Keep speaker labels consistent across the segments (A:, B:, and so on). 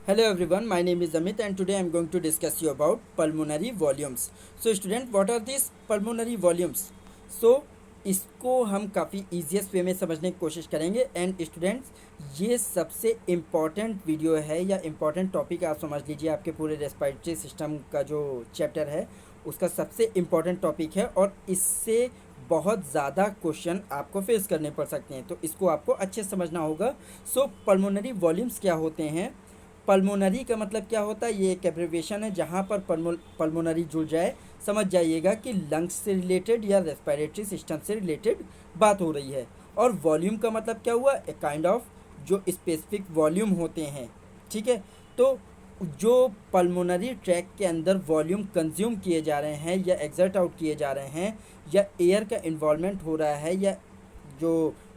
A: Hello everyone, my name is Amit and today I am going to discuss you about pulmonary volumes. So student, what are these pulmonary volumes? So इसको हम काफ़ी easiest वे में समझने की कोशिश करेंगे and students ये सबसे इम्पॉर्टेंट वीडियो है या इम्पॉर्टेंट टॉपिक आप समझ लीजिए आपके पूरे रेस्पिरेटरी सिस्टम का जो चैप्टर है उसका सबसे इम्पॉर्टेंट टॉपिक है और इससे बहुत ज़्यादा क्वेश्चन आपको फेस करने पड़ सकते हैं, तो इसको आपको अच्छे से समझना होगा। सो पल्मोनरी वॉल्यूम्स क्या होते हैं? पल्मोनरी का मतलब क्या होता है? ये एक एब्रिविएशन है जहाँ पर पल्मोनरी जुड़ जाए समझ जाइएगा कि लंग्स से रिलेटेड या रेस्पिरेटरी सिस्टम से रिलेटेड बात हो रही है। और वॉल्यूम का मतलब क्या हुआ? ए काइंड ऑफ जो स्पेसिफिक वॉल्यूम होते हैं, ठीक है। तो जो पल्मोनरी ट्रैक के अंदर वॉल्यूम कंज्यूम किए जा रहे हैं या एग्जर्ट आउट किए जा रहे हैं या एयर का इन्वॉल्वमेंट हो रहा है या जो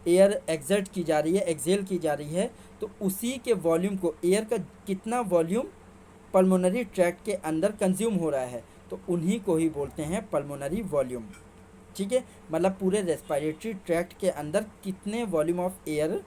A: एयर एग्जर्ट की जा रही है, एक्सेल की जा रही है, तो उसी के वॉल्यूम को, एयर का कितना वॉल्यूम पल्मोनरी ट्रैक्ट के अंदर कंज्यूम हो रहा है, तो उन्हीं को ही बोलते हैं पल्मोनरी वॉल्यूम, ठीक है। मतलब पूरे रेस्पिरेटरी ट्रैक्ट के अंदर कितने वॉल्यूम ऑफ एयर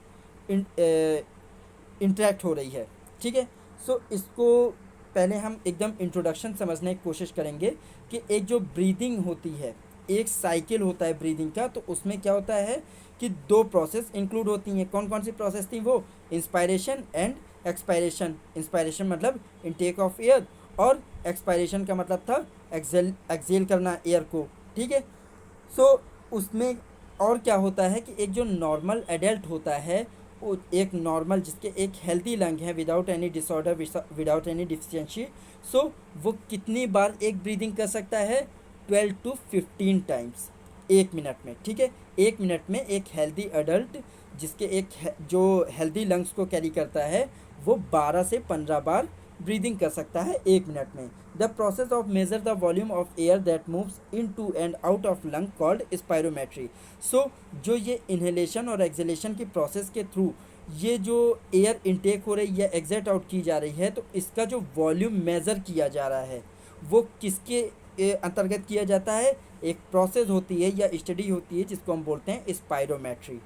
A: इंटरेक्ट हो रही है, ठीक है। सो इसको पहले हम एकदम इंट्रोडक्शन समझने की कोशिश करेंगे कि एक जो ब्रीदिंग होती है, एक साइकिल होता है ब्रीदिंग का, तो उसमें क्या होता है कि दो प्रोसेस इंक्लूड होती हैं। कौन कौन सी प्रोसेस थी वो? Inspiration and expiration. इंस्पायरेशन मतलब इनटेक ऑफ एयर और एक्सपायरेशन का मतलब था एक्सेल करना एयर को, ठीक है। सो उसमें और क्या होता है कि एक जो नॉर्मल एडल्ट होता है, वो एक नॉर्मल जिसके एक हेल्दी लंग है without any disorder, without any deficiency, so वो कितनी बार एक ब्रीदिंग कर सकता है? 12 to 15 टाइम्स 1 मिनट में, ठीक है। 1 मिनट में एक हेल्दी अडल्ट जिसके जो हेल्दी लंग्स को कैरी करता है वो 12 से 15 बार ब्रीदिंग कर सकता है 1 मिनट में। The process of measure the volume of air that moves in to and out of lung called spirometry. So जो ये इन्हेलेशन और एक्सेलेशन की प्रोसेस के थ्रू ये जो एयर इनटेक हो रही है, एग्जर्ट आउट की जा रही है, तो इसका जो वॉल्यूम मेज़र किया जा रहा है वो किसके अंतर्गत किया जाता है? एक प्रोसेस होती है या स्टडी होती है जिसको हम बोलते हैं स्पायरोमेट्री,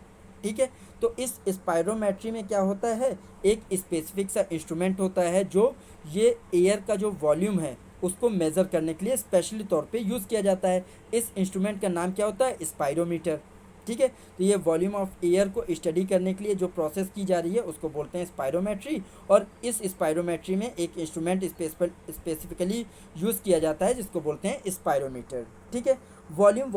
A: ठीक है। तो इस स्पायरोमेट्री में क्या होता है? एक स्पेसिफिक सा इंस्ट्रूमेंट होता है जो ये एयर का जो वॉल्यूम है उसको मेज़र करने के लिए स्पेशली तौर पे यूज़ किया जाता है। इस इंस्ट्रूमेंट का नाम क्या होता है? स्पायरोमीटर, ठीक है। तो ये वॉल्यूम ऑफ एयर को स्टडी करने के लिए जो प्रोसेस की जा रही है उसको बोलते हैं स्पायरोमेट्री। और इस स्पायरोमेट्री में एक इंस्ट्रूमेंट स्पेसिफिकली यूज़ किया जाता है जिसको बोलते हैं स्पायरोमीटर, ठीक है। Volume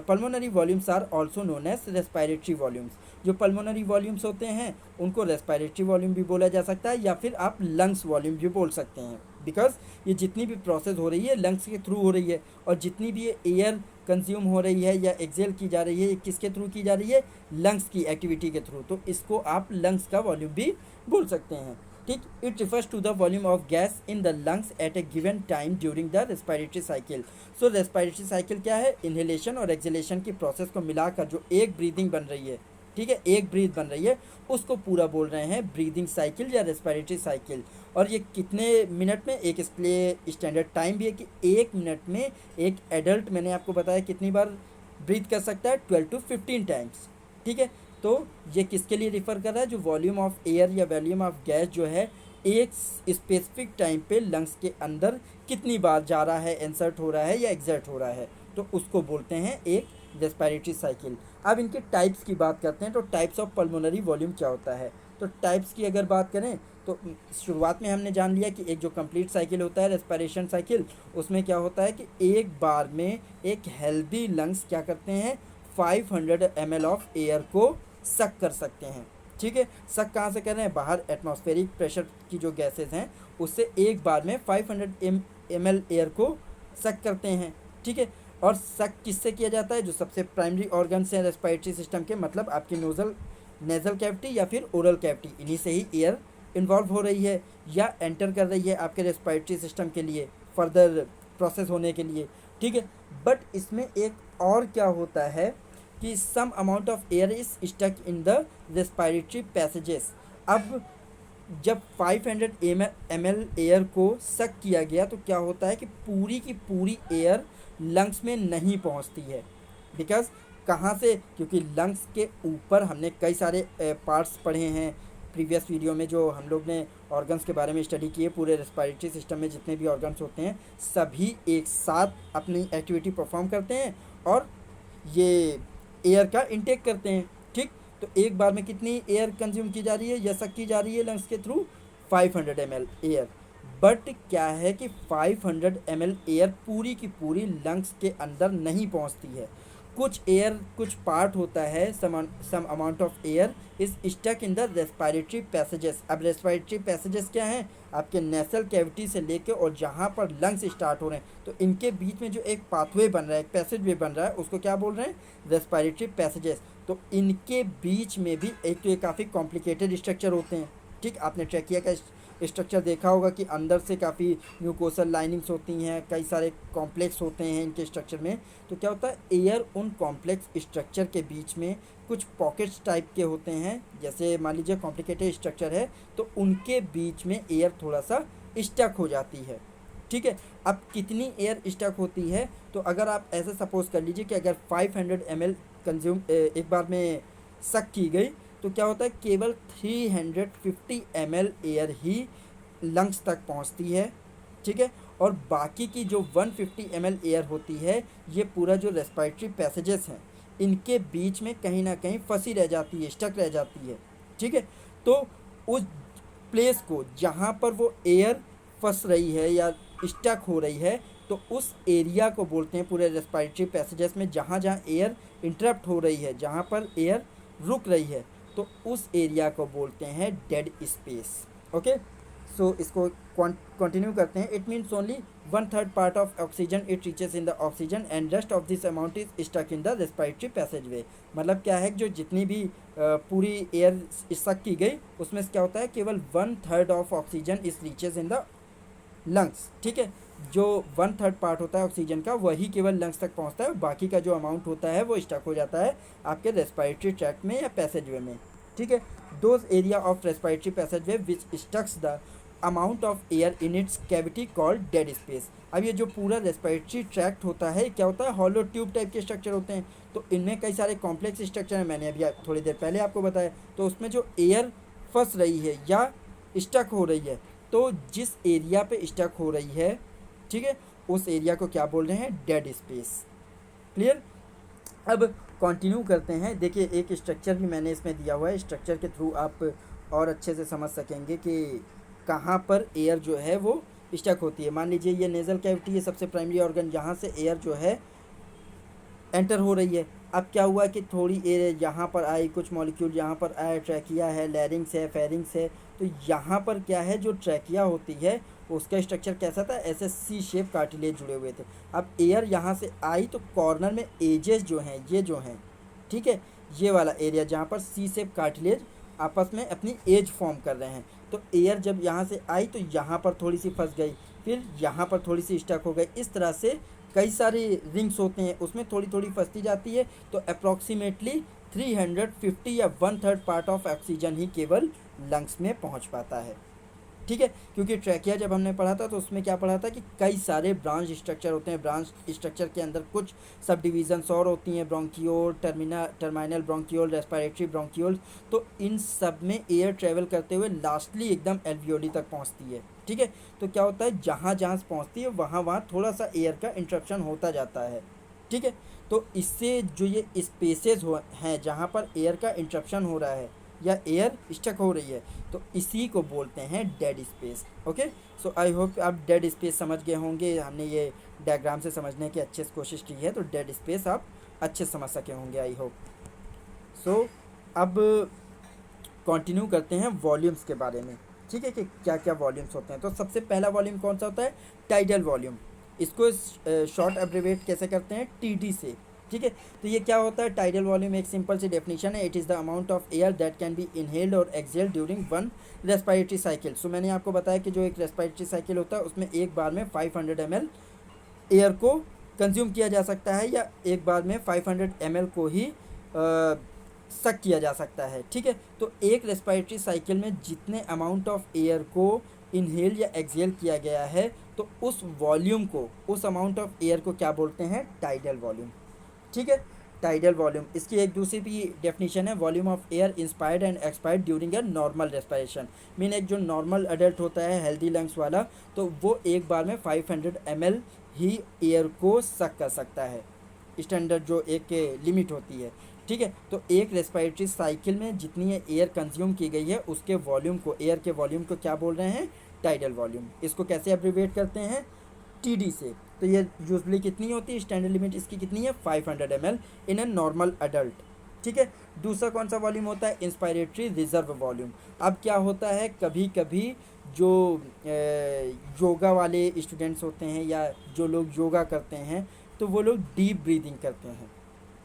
A: pulmonary volumes are also known as respiratory volumes. जो पल्मोनरी वॉल्यूम्स होते हैं उनको रेस्पिरेटरी वॉल्यूम भी बोला जा सकता है या फिर आप लंग्स वॉल्यूम भी बोल सकते हैं, बिकॉज ये जितनी भी प्रोसेस हो रही है लंग्स के थ्रू हो रही है और जितनी भी एयर कंज्यूम हो रही है या एक्सेल की जा रही है, ये किसके थ्रू की जा रही है? लंग्स की एक्टिविटी के थ्रू, तो इसको आप लंग्स का वॉल्यूम भी बोल सकते हैं, ठीक। It refers to the volume of gas in the lungs at a given time during the respiratory cycle. So respiratory cycle क्या है? इन्हेलेशन और एक्सेलेशन की प्रोसेस को मिलाकर जो एक ब्रीदिंग बन रही है, ठीक है, एक ब्रीथ बन रही है, उसको पूरा बोल रहे हैं ब्रीदिंग साइकिल या रेस्पिरेटरी साइकिल। और ये कितने मिनट में? एक इसके लिए स्टैंडर्ड टाइम भी है कि 1 मिनट में एक एडल्ट, मैंने आपको बताया कितनी बार ब्रीथ कर सकता है? 12 to 15 टाइम्स, ठीक है। तो ये किसके लिए रिफ़र कर रहा है? जो वॉल्यूम ऑफ एयर या वॉल्यूम ऑफ गैस जो है एक स्पेसिफिक टाइम पे लंग्स के अंदर कितनी बार जा रहा है, इंसर्ट हो रहा है या एग्जर्ट हो रहा है, तो उसको बोलते हैं एक रेस्पिरेटरी साइकिल। अब इनके टाइप्स की बात करते हैं, तो टाइप्स ऑफ पल्मोनरी वॉल्यूम क्या होता है? तो टाइप्स की अगर बात करें तो शुरुआत में हमने जान लिया कि एक जो कंप्लीट साइकिल होता है रेस्पिरेशन साइकिल, उसमें क्या होता है कि एक बार में एक हेल्दी लंग्स क्या करते हैं? 500 ml ऑफ एयर को सक कर सकते हैं, ठीक है। सक कहाँ से कर रहे हैं? बाहर एटमॉस्फेरिक प्रेशर की जो गैसेज हैं उससे एक बार में 500 ml एयर को सक करते हैं, ठीक है। और सक किससे किया जाता है? जो सबसे प्राइमरी ऑर्गन्स हैं रेस्पिरेटरी सिस्टम के, मतलब आपकी नेज़ल कैविटी या फिर ओरल कैविटी, इन्हीं से ही एयर इन्वॉल्व हो रही है या एंटर कर रही है आपके रेस्पिरेटरी सिस्टम के लिए फर्दर प्रोसेस होने के लिए, ठीक है। बट इसमें एक और क्या होता है कि some amount of air is stuck in the respiratory passages. अब जब 500 ml एयर को सक किया गया तो क्या होता है कि पूरी की पूरी एयर लंग्स में नहीं पहुंचती है, बिकॉज कहाँ से? क्योंकि लंग्स के ऊपर हमने कई सारे पार्ट्स पढ़े हैं, प्रीवियस वीडियो में जो हम लोग ने ऑर्गन्स के बारे में स्टडी किए, पूरे रेस्पिरेटरी सिस्टम में जितने भी ऑर्गन्स होते हैं सभी एक साथ अपनी एक्टिविटी परफॉर्म करते हैं और ये एयर का इनटेक करते हैं। ठीक, तो एक बार में कितनी एयर कंज्यूम की जा रही है या सक की जा रही है लंग्स के थ्रू? 500 ml air. बट क्या है कि 500 ml एयर पूरी की पूरी लंग्स के अंदर नहीं पहुंचती है। कुछ एयर, कुछ पार्ट होता है, some amount of air is stuck in the respiratory passages. अब रेस्पिरेटरी पैसेजेस क्या हैं? आपके नेसल कैविटी से लेके और जहाँ पर लंग्स स्टार्ट हो रहे हैं, तो इनके बीच में जो एक पाथवे बन रहा है, एक पैसेज वे बन रहा है, उसको क्या बोल रहे हैं? Respiratory passages. तो इनके बीच में भी एक तो ये काफ़ी कॉम्प्लिकेटेड स्ट्रक्चर होते हैं। ठीक, आपने ट्रैकिया का स्ट्रक्चर देखा होगा कि अंदर से काफ़ी म्यूकोसल लाइनिंग्स होती हैं, कई सारे कॉम्प्लेक्स होते हैं इनके स्ट्रक्चर में। तो क्या होता है, एयर उन कॉम्प्लेक्स स्ट्रक्चर के बीच में कुछ पॉकेट्स टाइप के होते हैं, जैसे मान लीजिए कॉम्प्लिकेटेड स्ट्रक्चर है तो उनके बीच में एयर थोड़ा सा स्टक हो जाती है। ठीक है, अब कितनी एयर स्टक होती है? तो अगर आप ऐसे सपोज कर लीजिए कि अगर 500 ml कंज्यूम एक बार में सक की गई तो क्या होता है, केवल 350 ml एयर ही लंग्स तक पहुंचती है। ठीक है, और बाकी की जो 150 ml एयर होती है, ये पूरा जो रेस्पिरेटरी पैसेजेस हैं इनके बीच में कहीं ना कहीं फंसी रह जाती है, स्टक रह जाती है। ठीक है, तो उस प्लेस को जहाँ पर वो एयर फंस रही है या स्टक हो रही है, तो उस एरिया को बोलते हैं, पूरे रेस्पिरेटरी पैसेजेस में जहाँ जहाँ एयर इंटरप्ट हो रही है, जहाँ पर एयर रुक रही है, तो उस एरिया को बोलते हैं डेड स्पेस। ओके, सो इसको कंटिन्यू करते हैं। It means only 1/3 part of oxygen it reaches in the oxygen and rest of this amount is stuck in the respiratory passage वे। मतलब क्या है, जो जितनी भी पूरी एयर सक की गई उसमें क्या होता है, केवल 1/3 of oxygen is reaches in the lungs. ठीक है, जो 1/3 पार्ट होता है ऑक्सीजन का वही केवल लंग्स तक पहुंचता है, बाकी का जो अमाउंट होता है वो स्टक हो जाता है आपके रेस्पिरेटरी ट्रैक्ट में या पैसेज वे में। ठीक है, those area of respiratory passage way which stucks the amount of air in its cavity called dead space. अब ये जो पूरा रेस्पिरेटरी ट्रैक्ट होता है क्या होता है, हॉलो ट्यूब टाइप के स्ट्रक्चर होते हैं, तो इनमें कई सारे कॉम्प्लेक्स स्ट्रक्चर हैं, मैंने अभी थोड़ी देर पहले आपको बताया। तो उसमें जो एयर फंस रही है या स्टक हो रही है, तो जिस एरिया पे स्टक हो रही है, ठीक है, उस एरिया को क्या बोल रहे हैं, डेड स्पेस। क्लियर? अब कंटिन्यू करते हैं। देखिए एक स्ट्रक्चर भी मैंने इसमें दिया हुआ है, स्ट्रक्चर के थ्रू आप और अच्छे से समझ सकेंगे कि कहाँ पर एयर जो है वो स्टक होती है। मान लीजिए ये नेज़ल कैविटी है, सबसे प्राइमरी ऑर्गन, जहाँ से एयर जो है एंटर हो रही है। अब क्या हुआ कि थोड़ी एयर यहाँ पर आई, कुछ मॉलिक्यूल यहाँ पर आए, ट्रैकिया है, लैरिंग्स है, फेरिंग्स है। तो यहाँ पर क्या है, जो ट्रैकिया होती है उसका स्ट्रक्चर कैसा था, ऐसे सी शेप कार्टिलेज जुड़े हुए थे। अब एयर यहाँ से आई तो कॉर्नर में एजेस जो हैं, ये जो हैं, ठीक है, ये वाला एरिया जहाँ पर सी शेप कार्टिलेज आपस में अपनी एज फॉर्म कर रहे हैं, तो एयर जब यहाँ से आई तो यहाँ पर थोड़ी सी फंस गई, फिर यहाँ पर थोड़ी सी स्टक हो गई। इस तरह से कई सारे रिंग्स होते हैं, उसमें थोड़ी थोड़ी फंसती जाती है। तो अप्रॉक्सीमेटली 350 या 1/3 पार्ट ऑफ ऑक्सीजन ही केवल लंग्स में पहुंच पाता है। ठीक है, क्योंकि ट्रैकिया जब हमने पढ़ा था तो उसमें क्या पढ़ा था कि कई सारे ब्रांच स्ट्रक्चर होते हैं। ब्रांच स्ट्रक्चर के अंदर कुछ सब डिविजन्स और होती हैं, bronchiole, terminal bronchiole, respiratory bronchiole. तो इन सब में एयर ट्रेवल करते हुए लास्टली एकदम एल्वियोली तक पहुंचती है। ठीक है, तो क्या होता है, जहाँ जहाँ पहुंचती है वहाँ वहाँ थोड़ा सा एयर का इंटरप्शन होता जाता है। ठीक है, तो इससे जो ये स्पेसेस हैं जहाँ पर एयर का इंटरप्शन हो रहा है या एयर स्टक हो रही है, तो इसी को बोलते हैं dead space. Okay, so I hope आप डेड स्पेस समझ गए होंगे। हमने ये डायग्राम से समझने की अच्छे से कोशिश की है, तो डेड स्पेस आप अच्छे से समझ सके होंगे, आई होप। सो अब कंटिन्यू करते हैं वॉल्यूम्स के बारे में। ठीक है, कि क्या क्या वॉल्यूम्स होते हैं। तो सबसे पहला वॉल्यूम कौन सा होता है, टाइडल वॉल्यूम। इसको शॉर्ट एब्रिवेट कैसे करते हैं, टीडी से। ठीक है, तो ये क्या होता है, टाइडल वॉल्यूम एक सिंपल सी डेफिनेशन है, it is the amount of air that can be inhaled और exhaled during one respiratory cycle. So मैंने आपको बताया कि जो एक रेस्पिरेटरी साइकिल होता है उसमें एक बार में 500 ml एयर को कंज्यूम किया जा सकता है, या एक बार में 500 ml को ही सक किया जा सकता है। ठीक है, तो एक रेस्पिरेटरी साइकिल में जितने अमाउंट ऑफ एयर को इनहेल या एक्सहेल किया गया है, तो उस वॉल्यूम को, उस अमाउंट ऑफ एयर को क्या बोलते हैं, टाइडल वॉल्यूम। ठीक है, टाइडल वॉल्यूम, इसकी एक दूसरी भी डेफिनेशन है, volume of air inspired and expired during a normal respiration. Mean एक जो नॉर्मल अडल्ट होता है हेल्दी लंग्स वाला, तो वो एक बार में 500 ml ही एयर को सक कर सकता है, स्टैंडर्ड जो एक लिमिट होती है। ठीक है, तो एक रेस्पिरेटरी साइकिल में जितनी एयर कंज्यूम की गई है उसके वॉल्यूम को, एयर के वॉल्यूम को क्या बोल रहे हैं, टाइडल वॉल्यूम। इसको कैसे एब्रीवेट करते हैं, टीडी से। तो ये यूजली कितनी होती है, स्टैंडर्ड लिमिट इसकी कितनी है, 500 ml in a normal adult. ठीक है, दूसरा कौन सा वॉल्यूम होता है, इंस्पायरेटरी रिजर्व वॉल्यूम। अब क्या होता है, कभी कभी जो योगा वाले स्टूडेंट्स होते हैं या जो लोग योगा करते हैं, तो वो लोग डीप ब्रीदिंग करते हैं।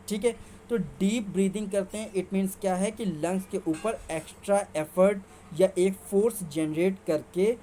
A: ठीक है, तो डीप ब्रीदिंग करते हैं, इट मीन्स क्या है कि लंग्स के ऊपर एक्स्ट्रा एफर्ट या एक फोर्स जनरेट करके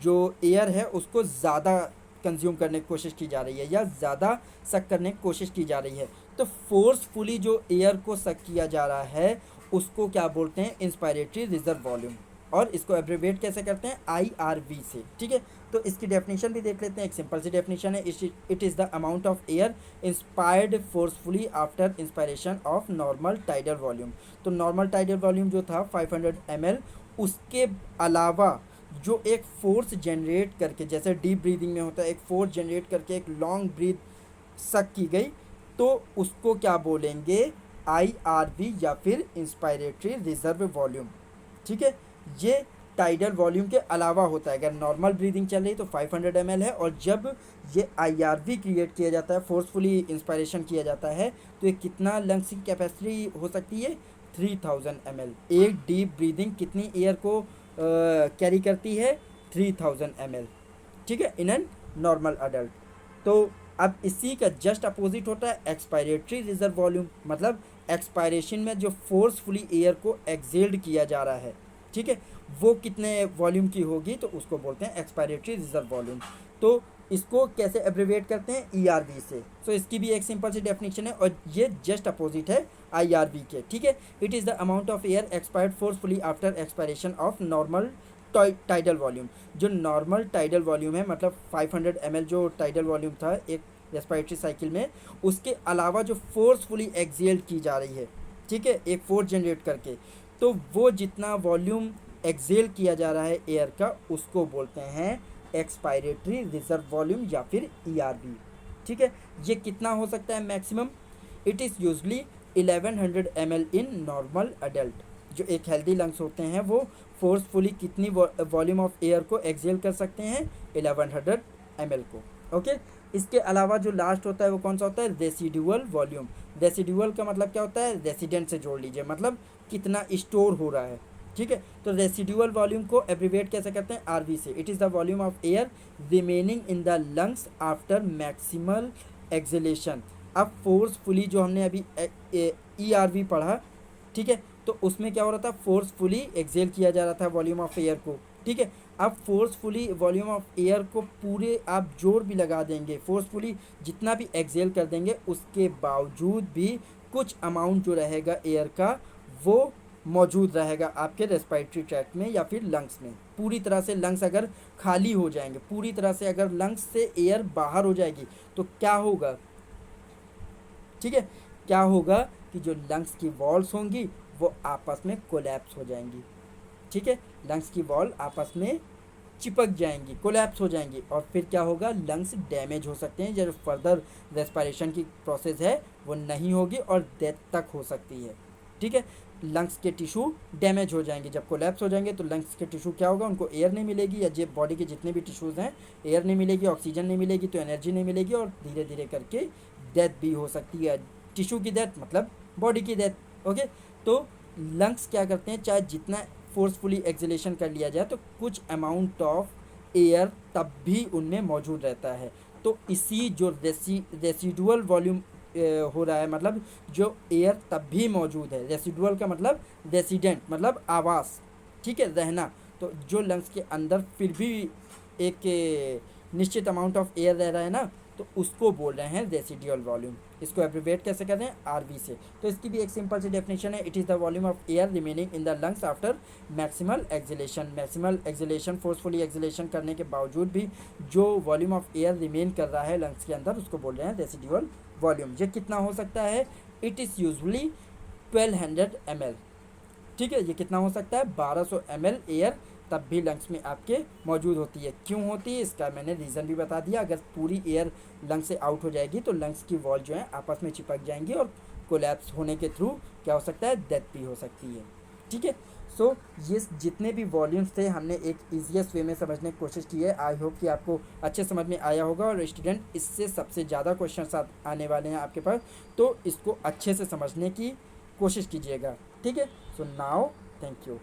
A: जो एयर है उसको ज़्यादा कंज्यूम करने की कोशिश की जा रही है या ज़्यादा सक करने की कोशिश की जा रही है। तो फोर्सफुली जो एयर को सक किया जा रहा है उसको क्या बोलते हैं, इंस्पायरेटरी रिजर्व वॉल्यूम। और इसको एब्रीवेट कैसे करते हैं, IRV से। ठीक है, तो इसकी डेफिनेशन भी देख लेते हैं, एक सिंपल सी डेफिनेशन है, it is the amount of air inspired forcefully after inspiration of normal tidal volume. तो नॉर्मल टाइडल वॉल्यूम जो था 500 ml, उसके अलावा जो एक फोर्स जनरेट करके, जैसे डीप ब्रीदिंग में होता है, एक फोर्स जनरेट करके एक लॉन्ग ब्रीथ सक की गई, तो उसको क्या बोलेंगे, IRV या फिर इंस्पायरेटरी रिजर्व वॉल्यूम। ठीक है, ये टाइडल वॉल्यूम के अलावा होता है। अगर नॉर्मल ब्रीदिंग चल रही तो 500 ml है, और जब ये IRV क्रिएट किया जाता है, फोर्सफुली इंस्पायरेशन किया जाता है, तो ये कितना लंग्स की कैपेसिटी हो सकती है, 3000 ml। एक डीप ब्रीदिंग कितनी एयर को कैरी करती है, 3000 ml। ठीक है, इन एन नॉर्मल अडल्ट। तो अब इसी का जस्ट अपोजिट होता है एक्सपायरेटरी रिजर्व वॉल्यूम, मतलब एक्सपायरेशन में जो फोर्सफुली एयर को एक्सेल्ड किया जा रहा है, ठीक है, वो कितने वॉल्यूम की होगी, तो उसको बोलते हैं एक्सपायरेटरी रिजर्व वॉल्यूम। तो इसको कैसे एब्रीवेट करते हैं, ERV से। सो इसकी भी एक सिंपल सी डेफिनेशन है, और ये जस्ट अपोजिट है IRV के। ठीक है, it is the amount of air expired forcefully after expiration of normal tidal volume. जो नॉर्मल टाइडल वॉल्यूम है, मतलब 500 ml जो टाइडल वॉल्यूम था एक रेस्पिरेटरी साइकिल में, उसके अलावा जो फोर्सफुली एक्सेल की जा रही है, ठीक है, एक फोर्स जनरेट करके, तो वो जितना वॉल्यूम एक्सेल किया जा रहा है एयर का, उसको बोलते हैं एक्सपायरेटरी रिजर्व वॉल्यूम या फिर ERV। ठीक है, ये कितना हो सकता है maximum, it is usually 1100 ml in normal adult. जो एक हेल्दी लंग्स होते हैं वो फोर्सफुली कितनी वॉल्यूम ऑफ एयर को एक्सेल कर सकते हैं, 1100 ml को। ओके, इसके अलावा जो लास्ट होता है वो कौन सा होता है, रेसिडुअल वॉल्यूम। रेसिडुअल का मतलब क्या होता है, रेसिडेंट से जोड़ लीजिए, मतलब कितना स्टोर हो रहा है। ठीक है, तो रेसिडुअल वॉल्यूम को एब्रीवेट कैसे करते हैं, RV से। It is the volume of air remaining in the lungs after maximal acceleration. अब फोर्सफुली जो हमने अभी ERV पढ़ा, ठीक है, तो उसमें क्या हो रहा था, फोर्सफुली एक्सेल किया जा रहा था वॉल्यूम ऑफ एयर को। ठीक है, अब फोर्सफुली वॉल्यूम ऑफ एयर को पूरे आप जोर भी लगा देंगे, फोर्सफुली जितना भी एक्सेल कर देंगे, उसके बावजूद भी कुछ अमाउंट जो रहेगा एयर का वो मौजूद रहेगा आपके रेस्पिरेटरी ट्रैक्ट में या फिर लंग्स में। पूरी तरह से लंग्स अगर खाली हो जाएंगे, पूरी तरह से अगर लंग्स से एयर बाहर हो जाएगी, तो क्या होगा, ठीक है, क्या होगा कि जो लंग्स की वॉल्स होंगी वो आपस में कोलैप्स हो जाएंगी। ठीक है, लंग्स की वॉल आपस में चिपक जाएंगी, कोलैप्स हो जाएंगी, और फिर क्या होगा, लंग्स डैमेज हो सकते हैं। जो फर्दर रेस्पिरेशन की प्रोसेस है वो नहीं होगी और डेथ तक हो सकती है। ठीक है, लंग्स के टिश्यू डैमेज हो जाएंगे। जब कोलैप्स हो जाएंगे तो लंग्स के टिश्यू क्या होगा, उनको एयर नहीं मिलेगी, या जो बॉडी के जितने भी टिश्यूज़ हैं, एयर नहीं मिलेगी, ऑक्सीजन नहीं मिलेगी, तो एनर्जी नहीं मिलेगी, और धीरे धीरे करके डेथ भी हो सकती है। टिश्यू की डेथ मतलब बॉडी की डेथ। ओके, तो लंग्स क्या करते हैं, चाहे जितना फोर्सफुली एक्सेलेशन कर लिया जाए, तो कुछ अमाउंट ऑफ एयर तब भी उनमें मौजूद रहता है। तो इसी जो रेसिडुअल वॉल्यूम हो रहा है, मतलब जो एयर तब भी मौजूद है, रेसिडुअल का मतलब रेसिडेंट, मतलब आवास, ठीक है, रहना। तो जो लंग्स के अंदर फिर भी एक निश्चित अमाउंट ऑफ एयर रह रहा है ना, तो उसको बोल रहे हैं रेसिडुअल वॉल्यूम। इसको एब्रीवेट कैसे कर रहे हैं, RV से। तो इसकी भी एक सिंपल सी डेफिनेशन है, it is the volume of air remaining in the lungs after maximal acceleration. Maximal acceleration, forcefully acceleration करने के बावजूद भी जो वॉल्यूम ऑफ एयर रिमेन कर रहा है लंग्स के अंदर, उसको बोल रहे हैं रेसिडुअल वॉल्यूम। ये कितना हो सकता है, इट इज़ यूजुअली 1200 ml। ठीक है, ये कितना हो सकता है, 1200 ml एयर तब भी लंग्स में आपके मौजूद होती है। क्यों होती है इसका मैंने रीज़न भी बता दिया। अगर पूरी एयर लंग्स से आउट हो जाएगी तो लंग्स की वॉल जो है आपस में चिपक जाएंगी और कोलैप्स होने के थ्रू क्या हो सकता है, डेथ भी हो सकती है। ठीक है, सो ये जितने भी वॉल्यूम्स थे हमने एक ईजीएस्ट वे में समझने की कोशिश की है। आई होप कि आपको अच्छे समझ में आया होगा, और स्टूडेंट इससे सबसे ज़्यादा क्वेश्चन आने वाले हैं आपके पास, तो इसको अच्छे से समझने की कोशिश कीजिएगा। ठीक है, सो नाउ थैंक यू।